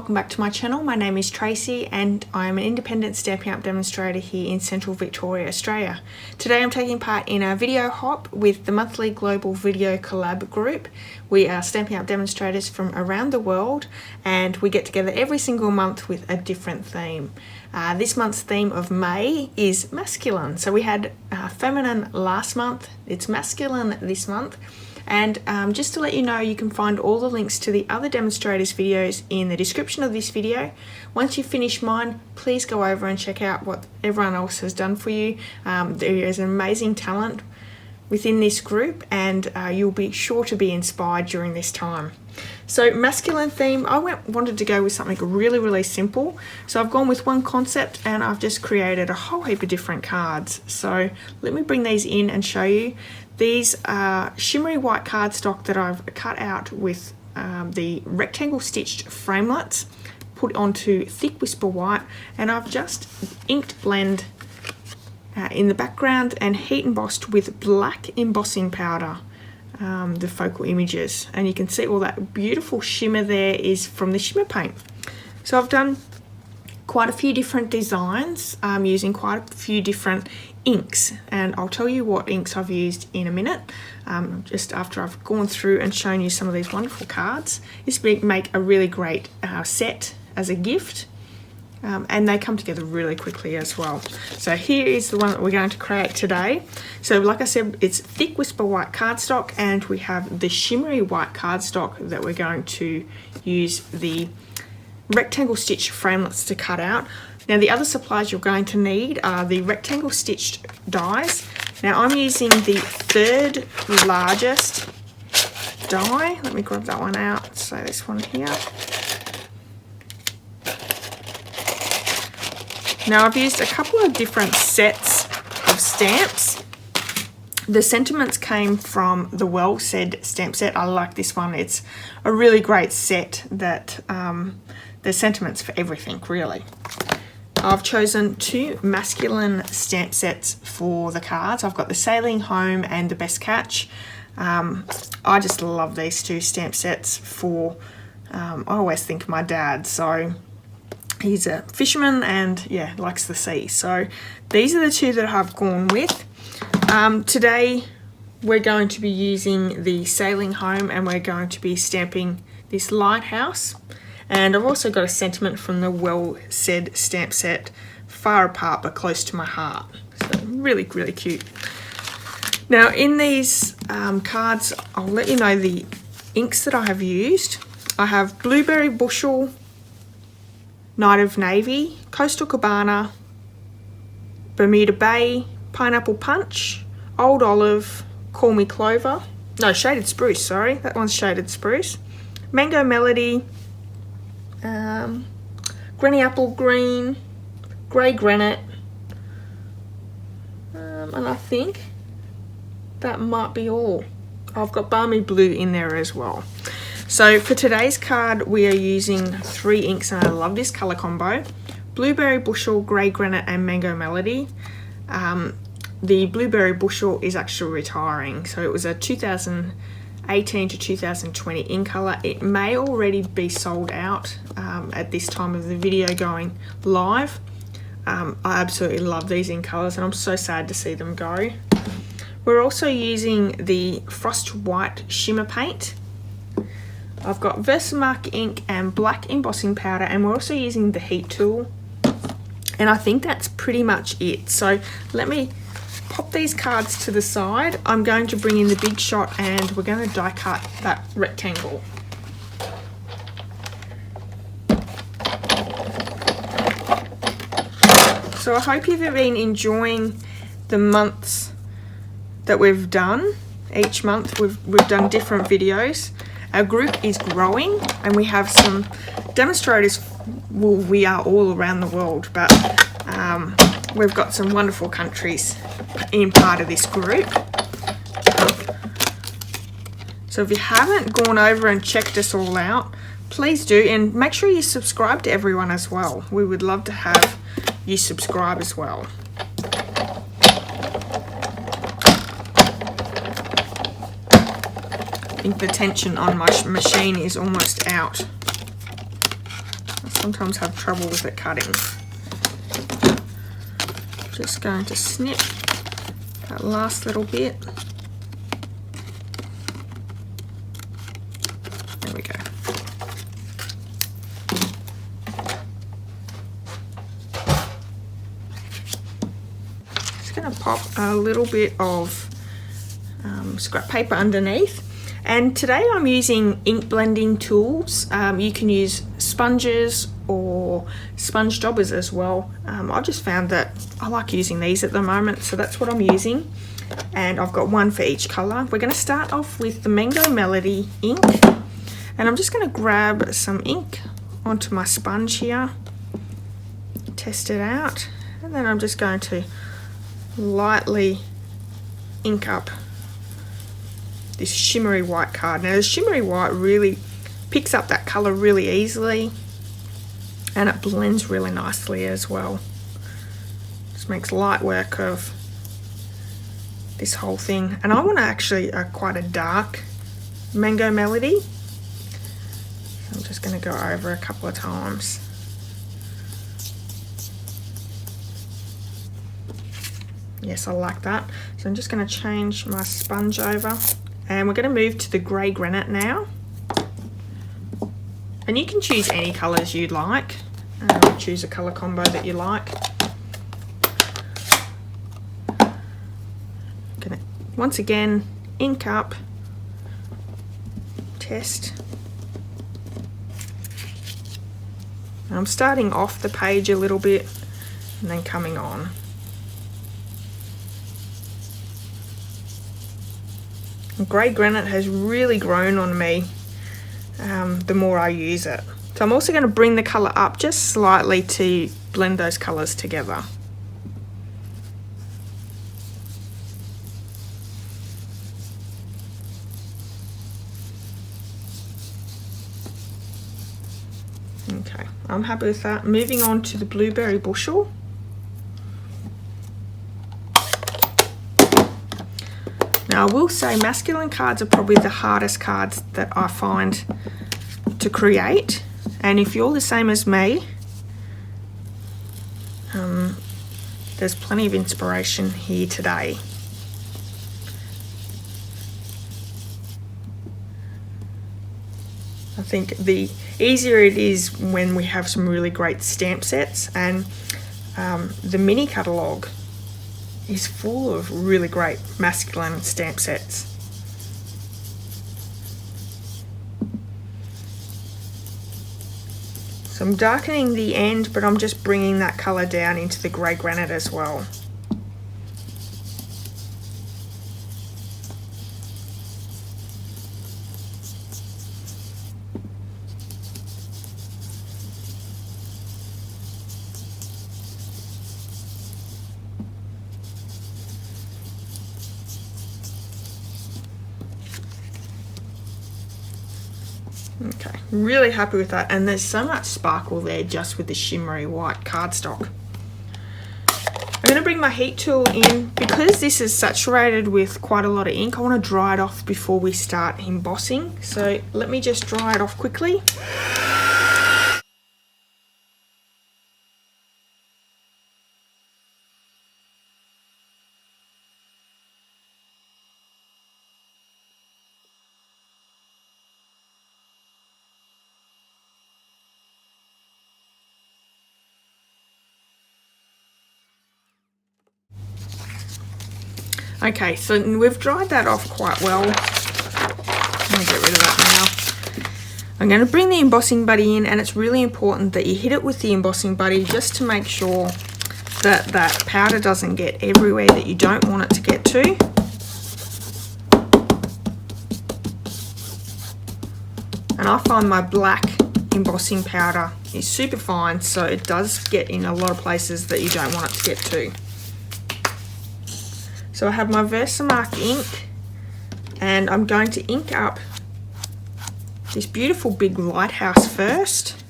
welcome back to my channel. My name is Tracy and I'm an independent Stampin' Up demonstrator here in Central Victoria, Australia. Today I'm taking part in a video hop with the monthly global video collab group. We are Stampin' Up demonstrators from around the world and we get together every single month with a different theme. This month's theme of May is masculine. So we had feminine last month, it's masculine this month. And just to let you know, you can find all the links to the other demonstrators videos in the description of this video. Once you finish mine, please go over and check out what everyone else has done for you. There is an amazing talent within this group and you'll be sure to be inspired during this time. So masculine theme, I wanted to go with something really simple. So I've gone with one concept and I've just created a whole heap of different cards. So let me bring these in and show you. These are shimmery white cardstock that I've cut out with the rectangle stitched framelits, put onto thick whisper white, and I've just inked blend in the background and heat embossed with black embossing powder the focal images, and you can see all that beautiful shimmer there is from the shimmer paint. So I've done quite a few different designs using quite a few different inks, and I'll tell you what inks I've used in a minute, just after I've gone through and shown you some of these wonderful cards. This would make a really great set as a gift, and they come together really quickly as well. So here is the one that we're going to create today. So like I said, it's thick whisper white cardstock, and we have the shimmery white cardstock that we're going to use the rectangle stitch framelits to cut out. Now the other supplies you're going to need are the rectangle stitched dies. Now I'm using the third largest die. Let me grab that one out. So this one here. Now I've used a couple of different sets of stamps. The sentiments came from the Well Said stamp set. I like this one. It's a really great set that there's sentiments for everything really. I've chosen two masculine stamp sets for the cards. I've got the Sailing Home and the Best Catch. I just love these two stamp sets for, I always think of my dad. So he's a fisherman and yeah, likes the sea. So these are the two that I've gone with. Today we're going to be using the Sailing Home and we're going to be stamping this lighthouse. And I've also got a sentiment from the Well Said stamp set, Far Apart but Close to My Heart. So really cute. Now in these cards, I'll let you know the inks that I have used. I have Blueberry Bushel, Night of Navy, Coastal Cabana, Bermuda Bay, Pineapple Punch, Old Olive, Call Me Clover, no, Shaded Spruce, sorry, that one's Shaded Spruce, Mango Melody, Granny Apple Green, Grey Granite, and I think that might be all. I've got Balmy Blue in there as well. So for today's card we are using three inks and I love this colour combo. Blueberry Bushel, Grey Granite and Mango Melody. The Blueberry Bushel is actually retiring, so it was a 2018 to 2020 in colour. It may already be sold out at this time of the video going live. I absolutely love these in colours and I'm so sad to see them go. We're also using the Frost White Shimmer Paint. I've got Versamark ink and black embossing powder, and we're also using the heat tool. And I think that's pretty much it. So let me pop these cards to the side. I'm going to bring in the Big Shot and we're going to die cut that rectangle. So I hope you've been enjoying the months that we've done. Each month we've done different videos. Our group is growing and we have some demonstrators. Well, we are all around the world, but we've got some wonderful countries in part of this group. So if you haven't gone over and checked us all out, please do, and make sure you subscribe to everyone as well. We would love to have you subscribe as well. I think the tension on my machine is almost out. sometimes have trouble with it cutting. Just going to snip that last little bit. There we go. Just going to pop a little bit of scrap paper underneath. And today I'm using ink blending tools. You can use sponges or sponge jobbers as well. I just found that I like using these at the moment, so that's what I'm using. And I've got one for each colour. We're going to start off with the Mango Melody ink. And I'm just going to grab some ink onto my sponge here, test it out, and then I'm just going to lightly ink up this shimmery white card. Now the shimmery white really picks up that colour really easily, and it blends really nicely as well. Just makes light work of this whole thing. And I want actually quite a dark Mango Melody. I'm just going to go over a couple of times. Yes, I like that. So I'm just going to change my sponge over. And we're going to move to the grey granite now. And you can choose any colours you'd like. Choose a colour combo that you like. Gonna once again ink up, test. And I'm starting off the page a little bit and then coming on. Grey granite has really grown on me the more I use it. So I'm also going to bring the colour up just slightly to blend those colours together. Okay, I'm happy with that. Moving on to the Blueberry Bushel. Now I will say masculine cards are probably the hardest cards that I find to create, and if you're the same as me, there's plenty of inspiration here today. I think the easier it is when we have some really great stamp sets, and the mini catalogue is full of really great masculine stamp sets. So I'm darkening the end, but I'm just bringing that colour down into the grey granite as well. Okay, really happy with that, and there's so much sparkle there just with the shimmery white cardstock. I'm going to bring my heat tool in. Because this is saturated with quite a lot of ink, I want to dry it off before we start embossing. So let me just dry it off quickly. Okay, so we've dried that off quite well. I'm going to get rid of that now. I'm going to bring the embossing buddy in, and it's really important that you hit it with the embossing buddy just to make sure that that powder doesn't get everywhere that you don't want it to get to. And I find my black embossing powder is super fine, so it does get in a lot of places that you don't want it to get to. So I have my Versamark ink, and I'm going to ink up this beautiful big lighthouse first.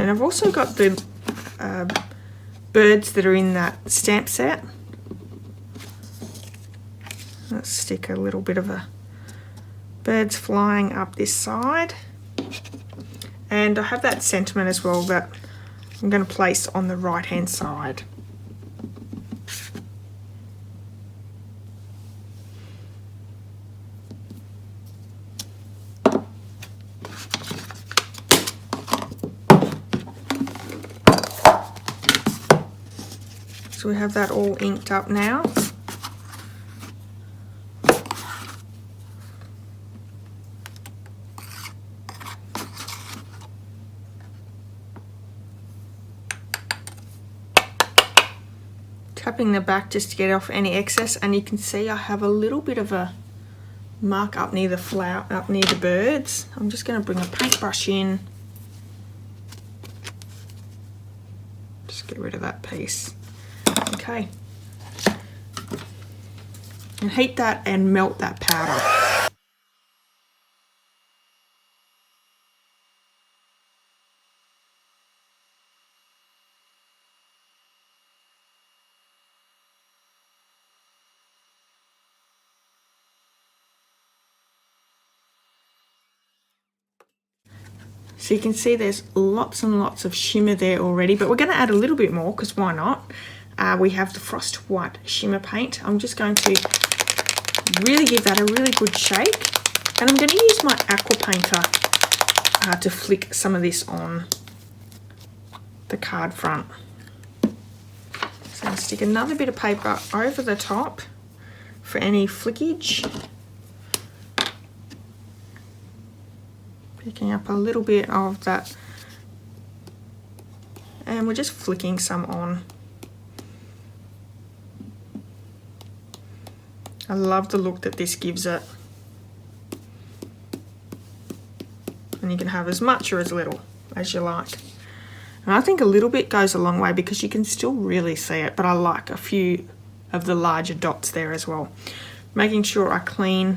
And I've also got the birds that are in that stamp set. Let's stick a little bit of a birds flying up this side. And I have that sentiment as well that I'm going to place on the right hand side. So we have that all inked up now. Tapping the back just to get off any excess, and you can see I have a little bit of a mark up near the flower, up near the birds. I'm just going to bring a paintbrush in. Just get rid of that piece. Okay, and heat that and melt that powder. So you can see there's lots and lots of shimmer there already, but we're going to add a little bit more because why not? We have the Frost White shimmer paint. I'm just going to really give that a really good shake, and I'm going to use my aqua painter to flick some of this on the card front. So I'll stick another bit of paper over the top for any flickage. Picking up a little bit of that, and we're just flicking some on. I love the look that this gives it. And you can have as much or as little as you like. And I think a little bit goes a long way because you can still really see it, but I like a few of the larger dots there as well. Making sure I clean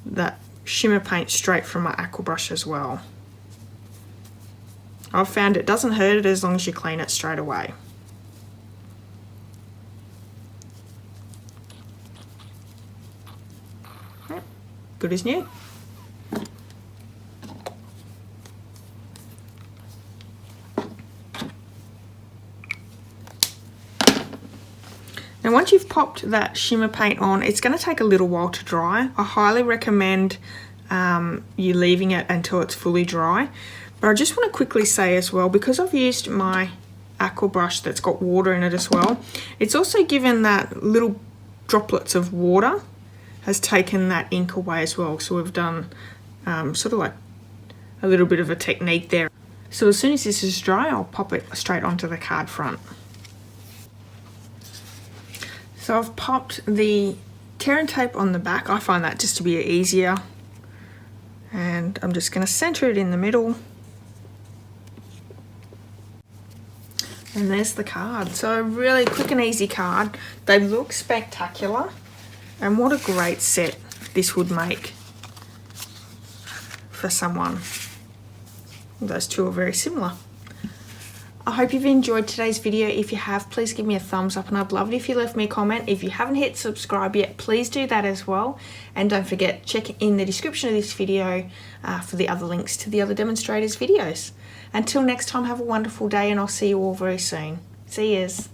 that shimmer paint straight from my aqua brush as well. I've found it doesn't hurt it as long as you clean it straight away. Yep, good as new. Now once you've popped that shimmer paint on, it's going to take a little while to dry. I highly recommend you leaving it until it's fully dry. But I just want to quickly say as well, because I've used my aqua brush that's got water in it as well, it's also given that little droplets of water has taken that ink away as well. So we've done sort of like a little bit of a technique there. So as soon as this is dry, I'll pop it straight onto the card front. So I've popped the tear and tape on the back. I find that just to be easier. And I'm just going to center it in the middle. And there's the card. So a really quick and easy card. They look spectacular. And what a great set this would make for someone. Those two are very similar. I hope you've enjoyed today's video. If you have, please give me a thumbs up, and I'd love it if you left me a comment. If you haven't hit subscribe yet, please do that as well. And don't forget, check in the description of this video for the other links to the other demonstrators' videos. Until next time, have a wonderful day, and I'll see you all very soon. See yous.